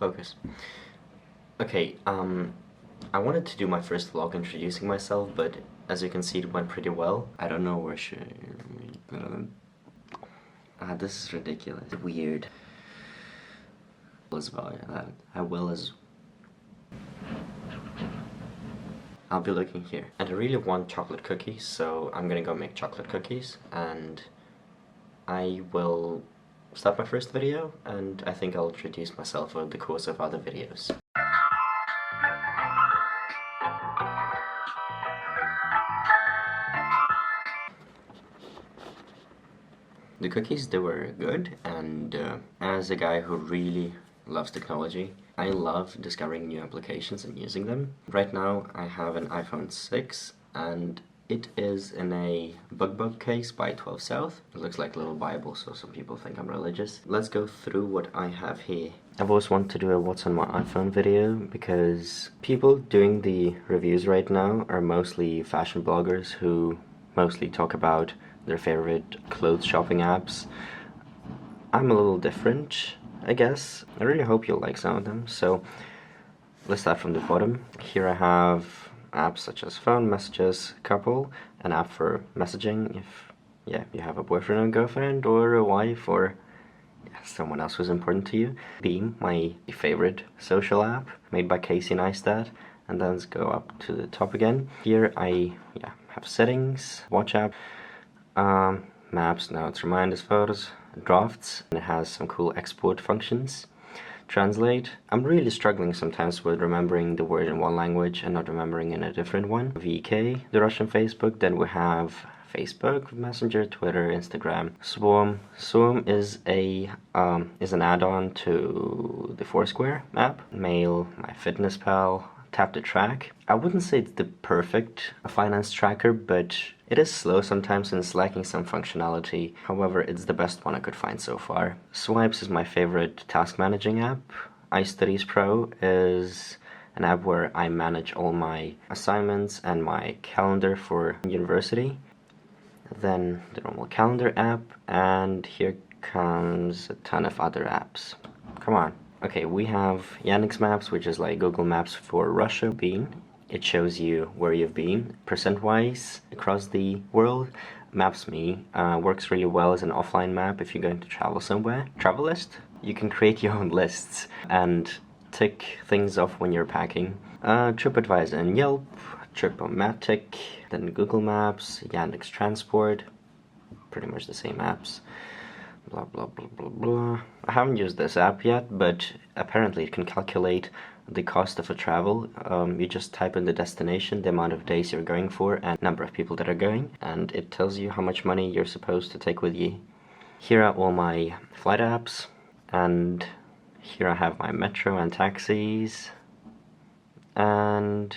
Focus. Okay, I wanted to do my first vlog introducing myself, but as you can see it went pretty well. I don't know where this is ridiculous. Weird. I'll be looking here. And I really want chocolate cookies, so I'm gonna go make chocolate cookies, and I will start my first video, and I think I'll introduce myself over the course of other videos. The cookies, they were good, and as a guy who really loves technology, I love discovering new applications and using them. Right now I have an iPhone 6 and it is in a book case by 12 South. It looks like a little Bible, so some people think I'm religious. Let's go through what I have here. I've always wanted to do a what's on my iPhone video because people doing the reviews right now are mostly fashion bloggers who mostly talk about their favorite clothes shopping apps. I'm a little different, I guess. I really hope you'll like some of them. So let's start from the bottom. Here I have apps such as phone, messages, couple, an app for messaging if you have a boyfriend or girlfriend or a wife or someone else who's important to you. Beam, my favorite social app, made by Casey Neistat. And then let's go up to the top again. Here I have settings, watch app, maps, notes, reminders, photos, drafts, and it has some cool export functions. Translate. I'm really struggling sometimes with remembering the word in one language and not remembering in a different one. VK, the Russian Facebook. Then we have Facebook, Messenger, Twitter, Instagram. Swarm. Swarm is an add-on to the Foursquare app. Mail, MyFitnessPal, Tap to Track. I wouldn't say it's the perfect finance tracker, but it is slow sometimes and it's lacking some functionality. However, it's the best one I could find so far. Swipes is my favorite task managing app. iStudies Pro is an app where I manage all my assignments and my calendar for university. Then the normal calendar app, and here comes a ton of other apps. Come on. Okay, we have Yandex Maps, which is like Google Maps for Russia. It shows you where you've been, percent-wise, across the world. Maps.me works really well as an offline map if you're going to travel somewhere. Travel list? You can create your own lists and tick things off when you're packing. TripAdvisor and Yelp, Trip-O-Matic, then Google Maps, Yandex Transport, pretty much the same apps. Blah blah blah blah blah. I haven't used this app yet, but apparently it can calculate the cost of a travel. You just type in the destination, the amount of days you're going for, and number of people that are going, and it tells you how much money you're supposed to take with you. Here are all my flight apps, and here I have my metro and taxis, and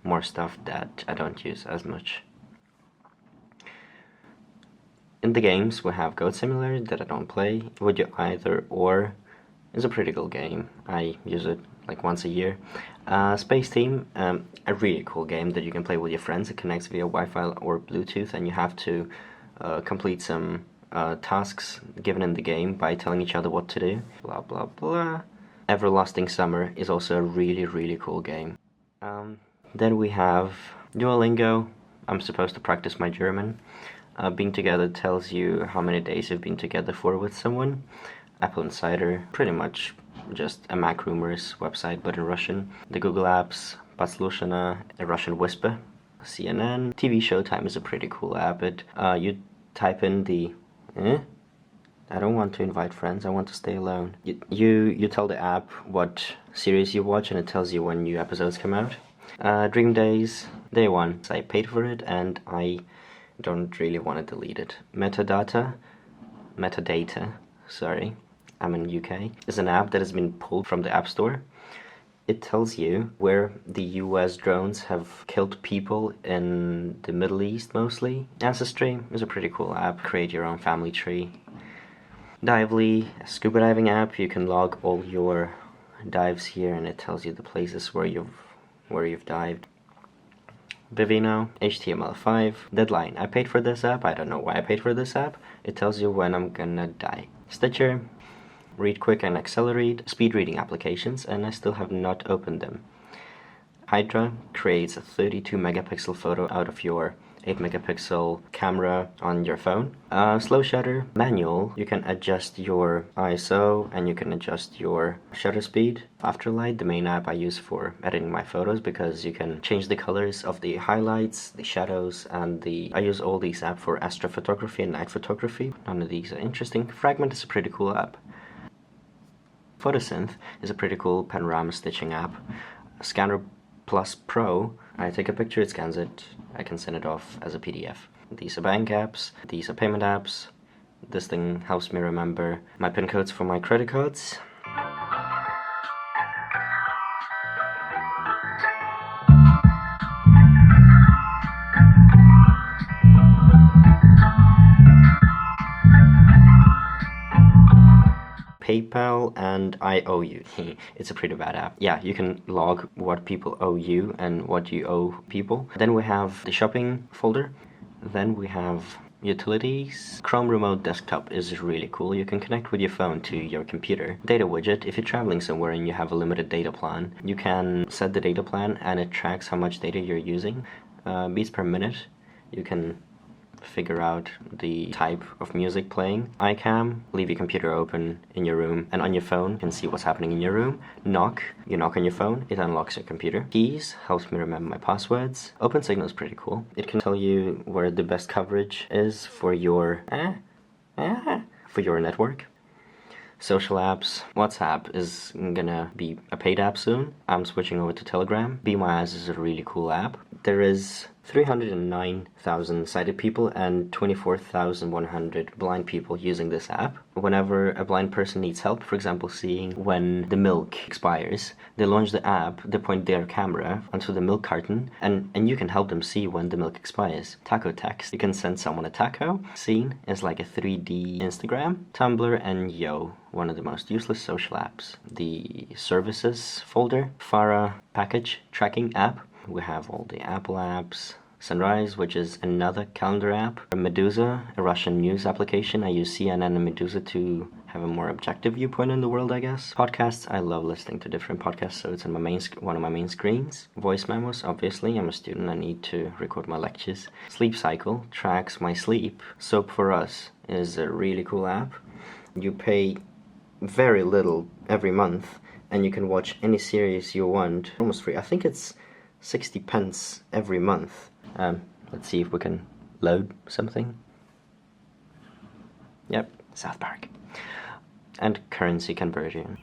more stuff that I don't use as much. In the games, we have Goat Simulator that I don't play. Would You Either Or is a pretty cool game. I use it like once a year. Space Team, a really cool game that you can play with your friends. It connects via Wi-Fi or Bluetooth, and you have to complete some tasks given in the game by telling each other what to do. Blah blah blah. Everlasting Summer is also a really cool game. Then we have Duolingo. I'm supposed to practice my German. Being Together tells you how many days you've been together for with someone. Apple Insider, pretty much just a Mac Rumors website, but in Russian. The Google Apps, Podslушано, a Russian Whisper. CNN, TV Showtime is a pretty cool app. You type in the I don't want to invite friends, I want to stay alone. You tell the app what series you watch and it tells you when new episodes come out. Dream Days, day one. I paid for it and I don't really want to delete it. Metadata, sorry, I'm in UK, is an app that has been pulled from the App Store. It tells you where the US drones have killed people in the Middle East mostly. Ancestry is a pretty cool app, create your own family tree. Dively, a scuba diving app, you can log all your dives here and it tells you the places where you've dived. Vivino, HTML5, Deadline. I paid for this app. I don't know why I paid for this app. It tells you when I'm gonna die. Stitcher, read quick and accelerate speed reading applications, and I still have not opened them. Hydra creates a 32 megapixel photo out of your 8 megapixel camera on your phone. Slow shutter, manual, you can adjust your ISO and you can adjust your shutter speed. Afterlight, the main app I use for editing my photos, because you can change the colors of the highlights, the shadows, and I use all these apps for astrophotography and night photography. None of these are interesting. Fragment is a pretty cool app. Photosynth is a pretty cool panorama stitching app. Scanner Plus Pro, I take a picture, it scans it, I can send it off as a PDF. These are bank apps, these are payment apps. This thing helps me remember my PIN codes for my credit cards. PayPal and IOU. It's a pretty bad app. Yeah, you can log what people owe you and what you owe people. Then we have the shopping folder. Then we have utilities. Chrome Remote Desktop is really cool. You can connect with your phone to your computer. Data widget. If you're traveling somewhere and you have a limited data plan, you can set the data plan and it tracks how much data you're using. Beats per minute. You can figure out the type of music playing. iCam, leave your computer open in your room, and on your phone you can see what's happening in your room. Knock, you knock on your phone, it unlocks your computer. Keys helps me remember my passwords. OpenSignal is pretty cool. It can tell you where the best coverage is for your network. Social apps. WhatsApp is gonna be a paid app soon. I'm switching over to Telegram. Be My Eyes is a really cool app. There is 309,000 sighted people and 24,100 blind people using this app. Whenever a blind person needs help, for example seeing when the milk expires, they launch the app, they point their camera onto the milk carton, and you can help them see when the milk expires. Taco text, you can send someone a taco. Scene is like a 3D Instagram. Tumblr and Yo, one of the most useless social apps. The services folder, Farah package tracking app. We have all the Apple apps. Sunrise, which is another calendar app. Medusa, a Russian news application. I use CNN and Medusa to have a more objective viewpoint in the world, I guess. Podcasts, I love listening to different podcasts, so it's on one of my main screens. Voice memos, obviously, I'm a student, I need to record my lectures. Sleep Cycle tracks my sleep. Soap for Us is a really cool app. You pay very little every month, and you can watch any series you want, almost free. I think it's 60 pence every month. Let's see if we can load something. Yep, South Park. And currency conversion.